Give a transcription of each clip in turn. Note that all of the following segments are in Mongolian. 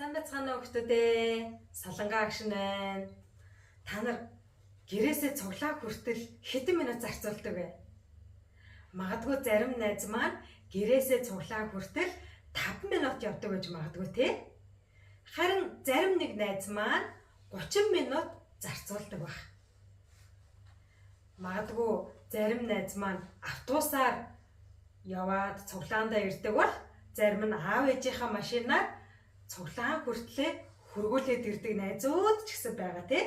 Сайн байцгаана уу хүмүүстээ. Солонгаа агшин байна. Та нар гэрээсээ цуглаа хүртэл хэдэн минут зарцуулдаг вэ? Магадгүй зарим найз маань гэрээсээ цуглаа хүртэл 5 минут явдаг гэж магадгүй те. Харин зарим нэг найз маань 30 минут зарцуулдаг баг. Магадгүй зарим найз маань автобусаар яваад цуглаандаа ирдэг бол зарим нь аав ээжийнхаа машинаар цуглаан хүртлээр хөргүүлээд ирдэг найзууд ч гэсэн байгаа тий.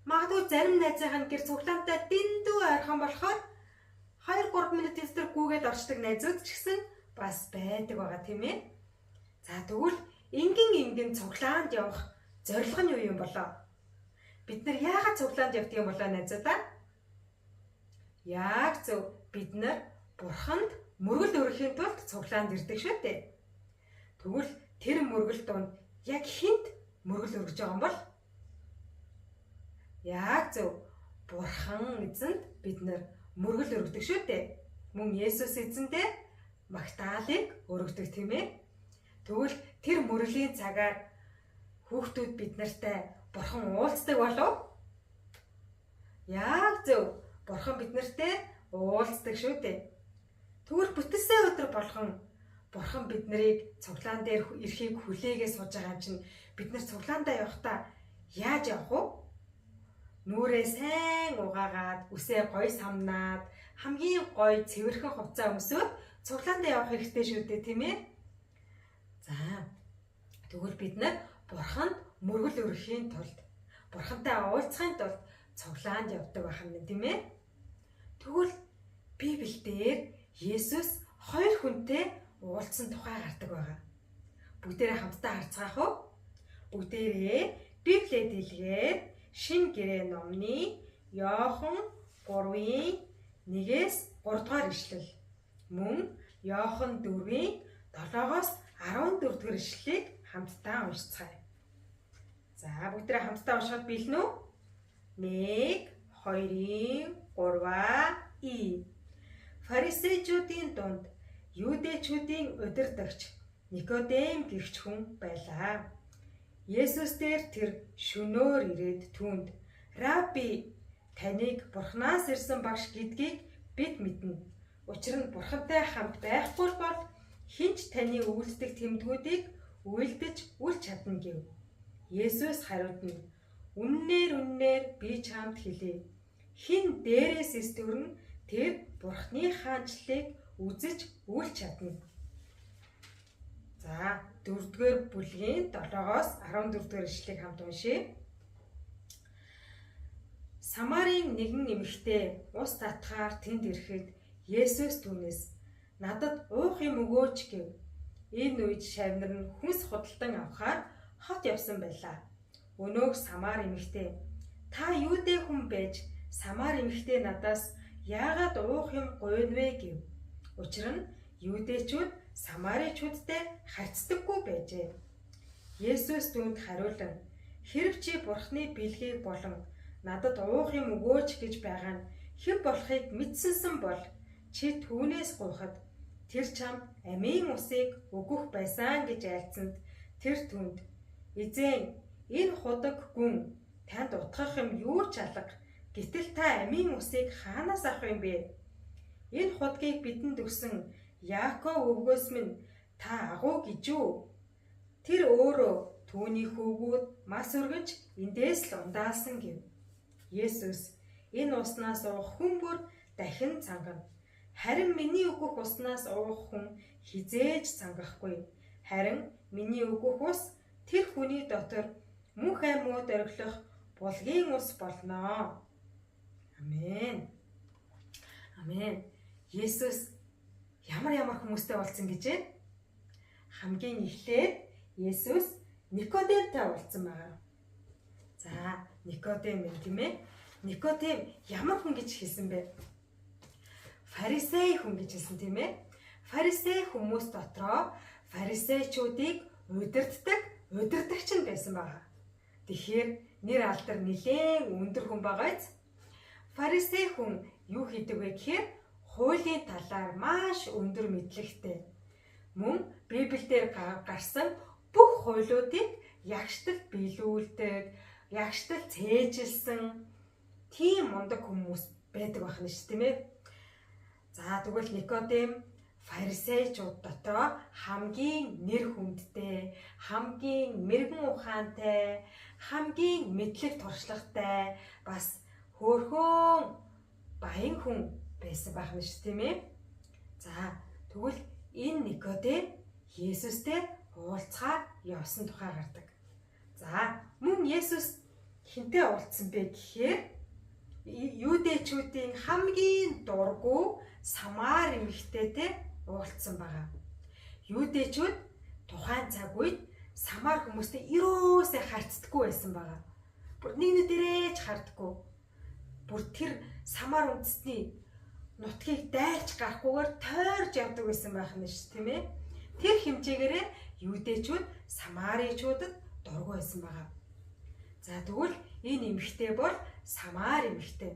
Магадгүй зарим найзынхаа гэр цуглаантай дэндүү ойрхон болохоор 2-3 минут эсрэг гүгээд орчдөг найзууд ч гэсэн бас байдаг байгаа тийм ээ. За тэгвэл ингийн цуглаанд явах зорилго нь юу юм болоо? Бид нар яагаад цуглаанд явдаг юм болоо найзуудаа? Яг зөв, бид нар Бурханд мөргөл өргөхийн тулд цуглаанд ирдэг шүү дээ. Тэгвэл тэр мөргөл донд яг хинт мөргөл өргөж байгаа юм бол? Яг зөв, Бурхан эзэнд бид нар мөргөл өргөдөг шүү дээ. Мөн Есүс эзэндээ Магдалийг өргөдөг тийм ээ. Тэгвэл тэр мөргөлийн цагаар хүүхдүүд бид нартай Бурхан уулздаг болов? Яг зөв, Бурхан бид нартай уулздаг шүү дээ. Тэгвэл бүтэнсээ өдөр болгон Бурхан бид нарыг цуглаан дээр ирэхийг хүлээгээ сууж байгаа юм чинь бид нар цуглаандаа явахдаа яаж явах вэ? Нүрээ сайн угаагаад, үсээ гоё самнаад, хамгийн гоё цэвэрхэн хувцас өмсөөд цуглаандаа явах хэрэгтэй шүү дээ, тийм ээ? За. Тэгвэл бид нар Бурханд мөргөл өргөхийн тулд, Бурхантай уулзахын тулд цуглаанд явдаг байх юм, тийм ээ? Тэгвэл Библиэлд Есүс 2 хүнтэй уулзсан тухай гардаг байгаа. Бүгдээрээ хамтдаа харцгаах уу? Бүгдээрээ Библиэд илгээд Шинэ Гэрээ номны Иохан 3-ын 1-ээс 3 дугаар ишлэл. Мөн Иохан 4-ийн 7-оос 14 дугаар ишлэлийг хамтдаа уншицгаая. За бүгдээрээ хамтдаа уншаад биелнэ үү? 1, 2, 3 Фарисеучуудын дунд Юудэчүүдийн удирдагч Никодем гэгч хүн байлаа. Есүс дээр тэр шөнөөр ирээд түүнд "Рабби, таныг Бурханаас ирсэн багш гэдгийг бид мэднэ. Учир нь Бурхантай хамт байхгүй бол хинч таны үйлдэх тэмдгүүдийг үйлдэж үл чадна" гэв. Есүс хариуд нь үннээр би чамд хэлье. Хин дээрээс эс төрн тэр Бурхны хаанчлалыг үзэж үл чадна. За 4-р бүлгийн 7-оос 14-р ишлэгийг хамт уншъя. Самарын нэгэн эмэгтэй ус татахаар тэнд ирэхэд Есүс түүнээс "Надад уух юм өгөөч" гэв. Энэ үед шавнар нь хүнс худалдан авахаар хот явсан байлаа. Өнөөх Самар эмэгтэй "Та юудэ хүн байж Самар эмэгтэй надаас яагаад уух юм гуйна вэ" гэв. Учир нь Юудэчүүд Самаричуудтай харьцдаггүй байжээ. Есүс түүнд хариулан "Хэрв чи Бурхны бэлгийг болон надад уух юм өгөөч гэж байгаа нь хэн болохыг мэдсэнсэн бол чи түүнээс гуйхад тэр чамд амийн усыг өгөх байсан" гэж айлцсанд тэр түүнд "Эзэн, энэ худаг гүн танд утгах юм юу ч алга. Гэтэл та амийн усыг хаанаас авах юм бэ? Энэ худгийг бидэнд өгсөн Яаков өвгөөс минь та агуу гэж үү? Тэр өөрөө түүний хөвгүүд мас өргөж эндээс л ундаалсан" гэв. Есүс "Энэ уснаас уух хүн бүр дахин цангана. Харин миний өгөх уснаас уух хүн хизээж цангахгүй. Харин миний өгөх ус тэр хүний дотор мөнх аймууд ориглох булгийн ус болно." Амен. Амен. Есүс ямар хүмүүстэй уулзсан гэж вэ? Хамгийн эхлээд Есүс Никодемтэй уулзсан байгаа. За, Никодем тийм ээ. Никодем ямар хүн гэж хэлсэн бэ? Фарисей хүн гэж хэлсэн тийм ээ. Фарисей хүмүүс дотроо фарисеучуудыг удирдагч нь байсан байгаа. Тэгэхээр нэр алдар нэлээд өндөр хүн байгаа биз? Фарисей хүн юу хийдэг вэ гэхээр хуулийн талаар маш өндөр мэдлэгтэй. Мөн Библиэлд гарсан бүх хуйлуудыг ягштал биелүүлдэг, ягштал цээжилсэн тийм мундаг хүмүүс байдаг байх нь шүү, тийм ээ. За тэгвэл Никодем фарисеучуд дотор хамгийн нэр хүндтэй, хамгийн мэрэгэн ухаантай, хамгийн мэдлэг туршлагатай, бас хөөрхөн баян хүн байсан байх нь шүү, тийм ээ. За тэгвэл энэ Никодем Есүстэй уулзахаар явсан тухай гардаг. За мөн Есүс хинтээ уулзсан бэ гэхээр юудэчүүдийн хамгийн дургүй Самар эмэгтэйтэй уулзсан байгаа. Юудэчүүд тухайн цаг үед Самар хүмүүстэй ерөөсөө харцдаггүй байсан байгаа. Бүр нэгнүүдээрээ ч харддаггүй. Бүр тэр Самар үндэстний нутгийг дайрч гарахгүйгээр тойрж явдаг байсан байх нь шүү, тийм ээ. Тэр хэмжээгээрээ юудэчүүд Самаричуудад дургүй байсан байгаа. За тэгвэл энэ эмэгтэй бол Самар эмэгтэй.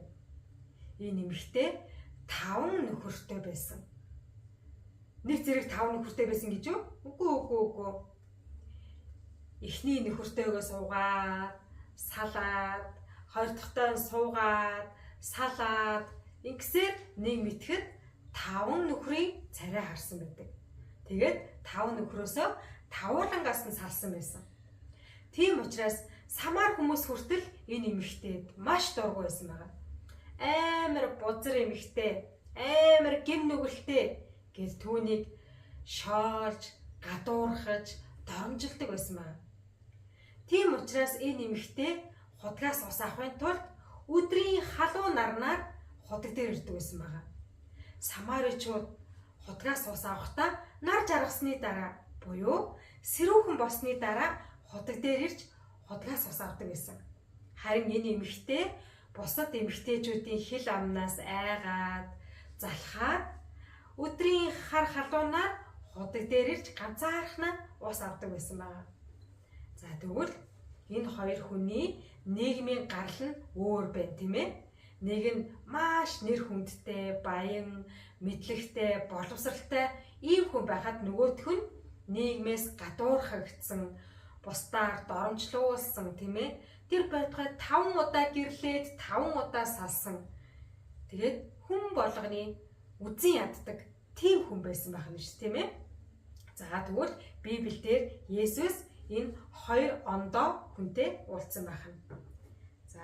Энэ эмэгтэй 5 нөхөртэй байсан. Нэг зэрэг 5 нөхөртэй байсан гэж үү? Үгүй. Эхний нөхөртэйгөө суугаад, салаад, хоёр дахьтай суугаад, салаад, ингэсээр нэг мэтгэд 5 нөхрийн царай харсан байдаг. Тэгээд 5 нөхрөөсөө 5-уулангаас нь салсан байсан. Тийм учраас Самар хүмүүс хүртэл энэ эмэгтэйд маш дургүй байсан байгаа. Амар бузар эмэгтэй, амар гим нүгэлтэй гэж түүнийг шоолж, гадуурхаж, доромжилдог байсан байгаа. Тийм учраас энэ эмэгтэй худгаас ус авахын тулд өдрийн халуун нарнаар худаг дээр ирдэг байсан байгаа. Самаричууд худгаас ус авахдаа нар жаргасны дараа буюу сэрүүхэн босны дараа худаг дээр ирж худгаас ус авдаг байсан. Харин энэ эмэгтэй бусад эмэгтэйчүүдийн хил амнаас айгаад, залхаад өдрийн хар халуунаар худаг дээр ирж ганцаархнаа ус авдаг байсан байна. За тэгвэл энэ хоёр хүний нийгмийн гарал нь өөр байна, тийм ээ. Нэг нь маш нэр хүндтэй, баян, мэдлэгтэй, боловсралтай ийм хүн байхад нөгөөх нь нийгмээс гадуурхагдсан, бусдаар доромжлуулсан, тийм ээ. Тэр байтугай 5 удаа гэрлээд 5 удаа салсан. Тэгээд хүн болгоны үзэн яддаг тийм хүн байсан байх нь шүү, тийм ээ. За тэгвэл Библиэлд Есүс энэ хоёр ондоо хүнтэй уулзсан байх нь. За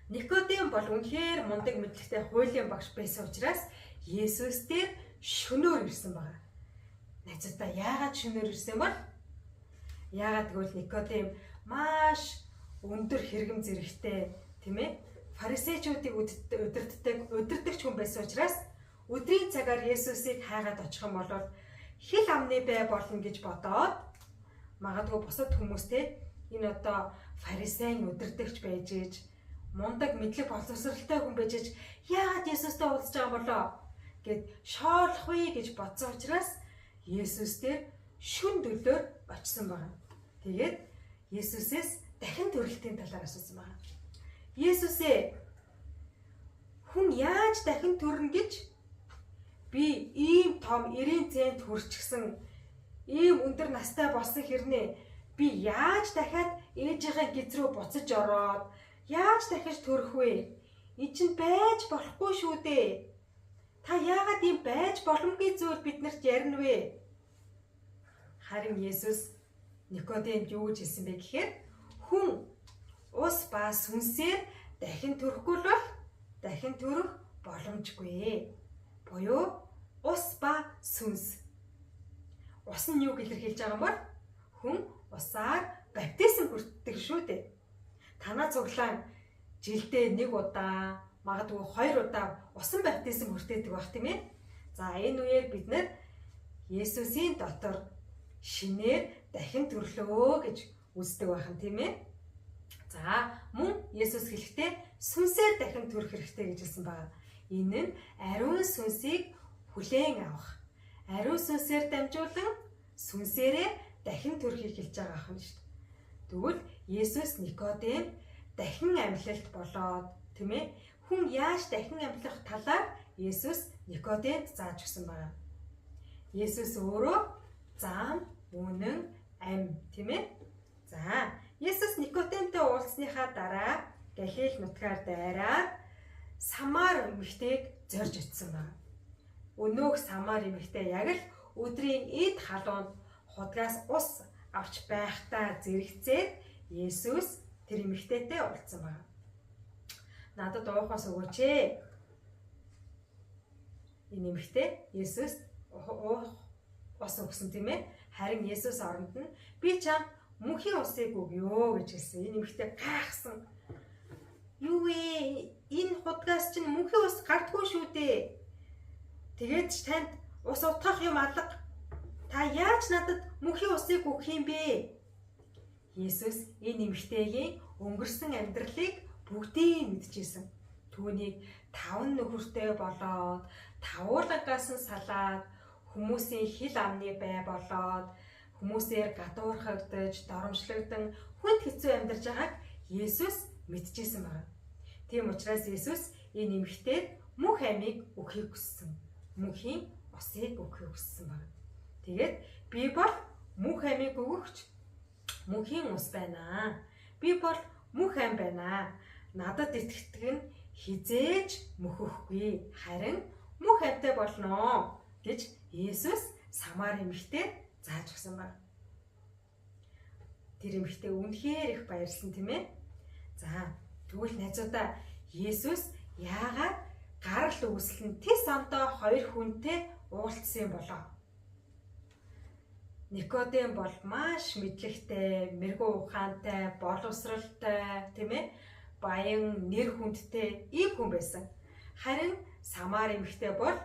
Никодем бол үнэхээр мундаг мэдлэгтэй хуулийн багш байсан учраас Есүс дээр шөнөөр ирсэн байна. Найзуудаа яагаад шөнөөр ирсэн бол? Яагаад гэвэл Никодем маш өндөр хэрэгэм зэрэгтэй, тийм ээ? Фарисеучуудыг удирдагч хүн байсан учраас өдрийн цагаар Есүсийг хайгаад очих юм бол хил амны бай болно гэж бодоод магадгүй бусад хүмүүстэй энэ одоо фарисеин удирдагч байж ээж мундаг мэдлэг боловсралтай хүн байж ээж яагаад Есүстэй уулзж байгаа болоо гэд шоолох вэ гэж бодсон учраас Есүс дээр шүн дөлөөр очсон байна. Тэгээд Есүсээс дахин төрөлтийн талаар асуусан байна. Есүсээ хүн яаж дахин төрнө гэж би ийм том 90 цент хүрчгсэн ийм өндөр настай болсон хэрнээ би яаж дахиад ээжийнхээ гиз рүү буцаж ороод яаж дахиж төрөх вэ? Энэ чинь байж болохгүй шүү дээ. Та яагаад ийм байж боломгүй зүйл биднэрт ярина вэ? Харин Есүс Никодемд юу гэж хэлсэн бэ гэхээр хүн ус ба сүнсээр дахин төрөхгүй бол дахин төрөх боломжгүй. Буюу ус ба сүнс. Ус нь юуг илэрхийлж байгаа юм бол хүн усаар баптизм хүртдэг шүү дээ. Танаа цуглаан жилдээ 1 удаа, магадгүй 2 удаа усан баптизм хүртээдэг байх тийм ээ. За энэ үеэр бид нэр Есүсийн дотор шинээр дахин төрлөө гэж үздэг байх нь тийм ээ. За мөн Есүс хэлэхдээ сүнсээр дахин төрөх хэрэгтэй гэж хэлсэн байна. Энэ нь ариун сүнсийг хүлээн авах. Ариун сүнсээр дамжуулан сүнсээрээ дахин төрөхийг хэлж байгаа юм шүү дээ. Тэгвэл Есүс Никодем дахин амьлалт болоод тийм ээ хүн яаж дахин амьлах талаар Есүс Никодемд зааж өгсөн байна. Есүс өөрөө зам, үнэн, ам, тийм ээ. За, Есүс Никодемтэй уулзсныхаа дараа Галил нутгаар дайраад Самар эмэгтэйг зорж очсон байна. Өнөөх Самар эмэгтэй яг л өдрийн эд халуунд худгаас ус авч байхдаа зэрэгцээд Есүс тэр эмэгтэйтэй уулзсан байна. Надад уухаас өгөөч ээ. Энэ эмэгтэй Есүс уух ус өгсөн тийм ээ. Харин Есүс оронд нь би чамд мөнхийн усыг өгье гэж хэлсэн. Энэ эмэгтэй гайхсан. Юу вэ? Энэ худгаас чинь мөнхийн ус гардгүй шүү дээ. Тэгээд ч танд ус утгах юм алга. Та яаж надад мөнхийн усыг өгөх юм бэ? Есүс энэ эмэгтэйгийн өнгөрсөн амьдралыг бүгдийг мэдчихсэн. Түүнийг 5 нөхөртэй болоод, тавуулагаас нь салаад, хүмүүсийн хил амны бай болоод, хүмүүсээр гадуурхагдаж, доромжлогдсон, хүнд хэцүү амьдарч байгааг Есүс мэдчихсэн байна. Тийм учраас Есүс энэ эмэгтэйд мөнх амийг өгөхийг хүссэн. Мөнхийн усыг өгөхийг хүссэн байна. Тэгээд би бол мөнх амийг өгөгч мөнхийн ус байна. Би бол мөнх ам байна. Надад итгэдэг нь хизээж мөхөхгүй. Харин мөнх амтай болно гэж Есүс Самар эмэгтэйд зааж өгсөн байна. Тэр эмэгтэй үнэхээр их баярлсан тийм ээ. За, тэгвэл найзуудаа Есүс яагаад гарал үүслэн тис амтаа 2 хүнтэй уулзсан болоо? Никодем бол маш мэдлэгтэй, мэрэгүү ухаантай, боловсралтай, тийм ээ, баян, нэр хүндтэй ийм хүн байсан. Харин Самар эмэгтэй бол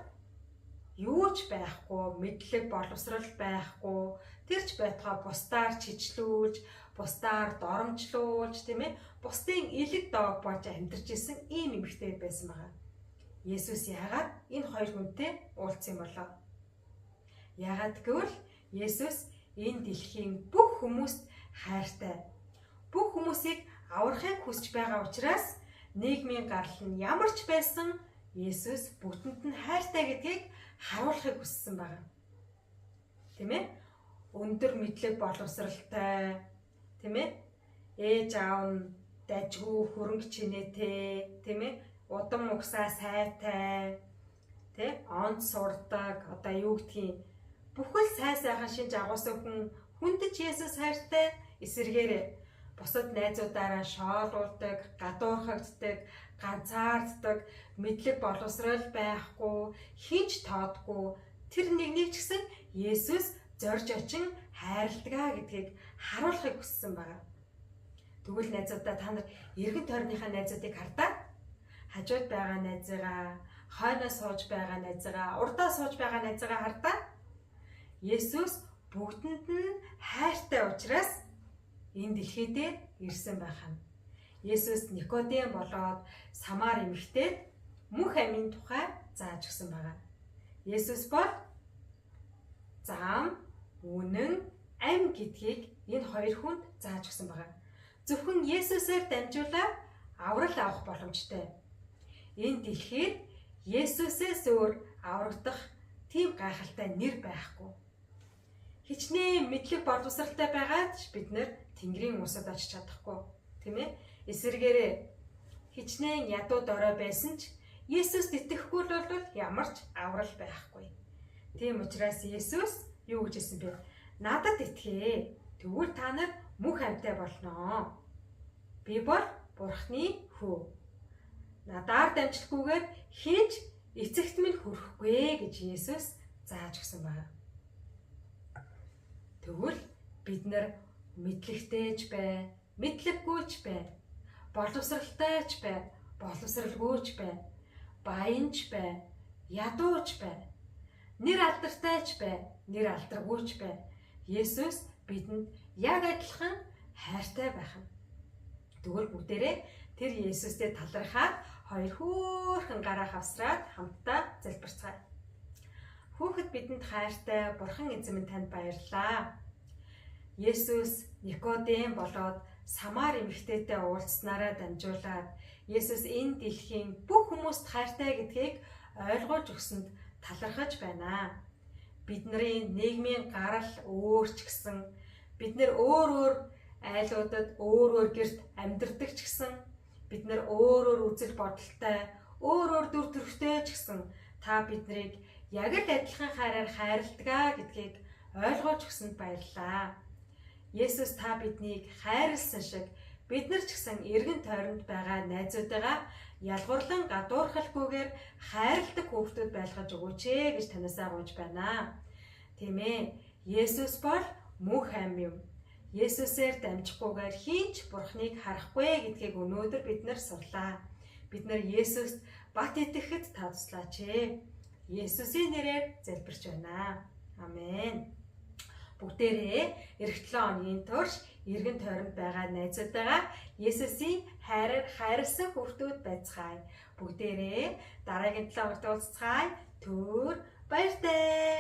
юу ч байхгүй, мэдлэг, боловсрал байхгүй, тэрч байтугай бусдаар чичлүүлж, бусдаар доромжлуулж, тийм ээ, бусдын элэг доог болж амьдарч исэн ийм эмэгтэй байсан байгаа. Есүс яагаад энэ 2 хүнтэй уулзсан болоо? Яагаад гэвэл Есүс энэ дэлхийн бүх хүмүүст хайртай. Бүх хүмүүсийг аврахыг хүсэж байгаа учраас нийгмийн гарал нь ямар ч байсан Есүс бүгдэнд нь хайртай гэдгийг харуулахыг хүссэн байна. Тийм ээ? Өндөр мэдлэг боловсралтай, тийм ээ? Ээж аав нь дажгүй хөрөнгө чинээтэй, тийм ээ? Удам угсаа сайтай, тийм? Онц сурдаг, одоо юу гэдгийг бүхэл сайн сайхан шинж агуулсан хүндэж Есүс хайртай, эсэргээрээ бусад найзуудаараа шоолуулдаг, гадуурхагддаг, ганцаарддаг, мэдлэг боловсрал байхгүй, хинч тоодгүй тэр нэгнийг ч гэсэн Есүс зорж очин хайрладаг гэдгийг харуулахыг хүссэн байна. Тэгвэл найзуудаа та нар эргэн тойрныхаа найзуудыг хардаа, хажууд байгаа найзыгаа, хойноо сууж байгаа найзыгаа, урдаа сууж байгаа найзыгаа хардаа. Есүс бүгдэнд нь хайртай учраас энэ дэлхий дээр ирсэн байна. Есүс Никодем болоод Самар эмэгтэйд мөнх амийн тухай зааж өгсөн байна. Есүс бол зам, үнэн, ам гэдгийг энэ 2 хүнд зааж өгсөн байна. Зөвхөн Есүсээр дамжуулаад аврал авах боломжтой. Энэ дэлхийд Есүсээс өөр аврагдах тийм гайхалтай нэр байхгүй. Хичнээн мэдлэг боловсралтай байгаад бид нэр Тэнгэрийн усад очиж чадахгүй, тийм ээ? Эсвэргээрээ хичнээн ядуу дорой байсан ч Есүст итгэхгүй бол ямар ч аврал байхгүй. Тийм учраас Есүс юу гэж хэлсэн бэ? Надад итгэе. Тэгвэл та нар мөнх амьтаа болно. Би бол Бурхны хүү. Надаар дамжлахгүйгээр хинч эцэгт минь хүрэхгүй гэж Есүс зааж өгсөн байна. Тэгвэл бид нар мэдлэгтэйч бай, мэдлэггүйч бай, боловсралтайч бай, боловсралгүйч бай, баянч бай, ядууч бай, нэр алдартай бай, нэр алдаргүйч бай. Есүс бидэнд яг адилхан хайртай байна. Тэгвэл бүгдээрээ тэр Есүстэй талархаад 2 хөөрхөн гараа хавсраад хамтдаа залбирцгаая. Хүүхэд бидэнд хайртай Бурхан эзэн минь танд баярлалаа. Есүс Никодем болоод Самар эмэгтэйтэй уулзснараа дамжуулаад Есүс энэ дэлхийн бүх хүмүүст хайртай гэдгийг ойлгуулж өгсөнд талархаж байна. Бидний нийгмийн гарал өөр ч гэсэн Бид нэр өөр айлуудад өөр гэрт амьдардаг ч гэсэн, бид нэр өөр үзэл бодолтой, өөр дүр төрхтэй ч гэсэн та биднийг яг л адилхан хайраар хайрладаг гэдгийг ойлгож өгсөнд баярлалаа. Есүс та биднийг хайрлсан шиг бид нар ч гэсэн эргэн тойронд байгаа найзуудаагаа ялгуурлан гадуурхалгүйгээр хайрладаг хүүхдүүд байлгаж өгөөч гэж танасаа гуйж байна. Тийм ээ. Есүс бол мөнх ам юм. Есүсээр дамжихгүйгээр хинч Бурхныг харахгүй гэдгийг өнөөдөр бид нар сурлаа. Бид нар Есүст бат итгэхэд та туслаач ээ. Есүсийн нэрээр залбирч байна. Амен. Бүгдээрээ эх 7 хоногийн турш эргэн тойронд байгаа найзуудаагаа Есүсийн хайраар хайрлсан хүүхдүүд байцгаая. Бүгдээрээ дараагийн 7 хоногт уулзцгаая. Түр баяртай.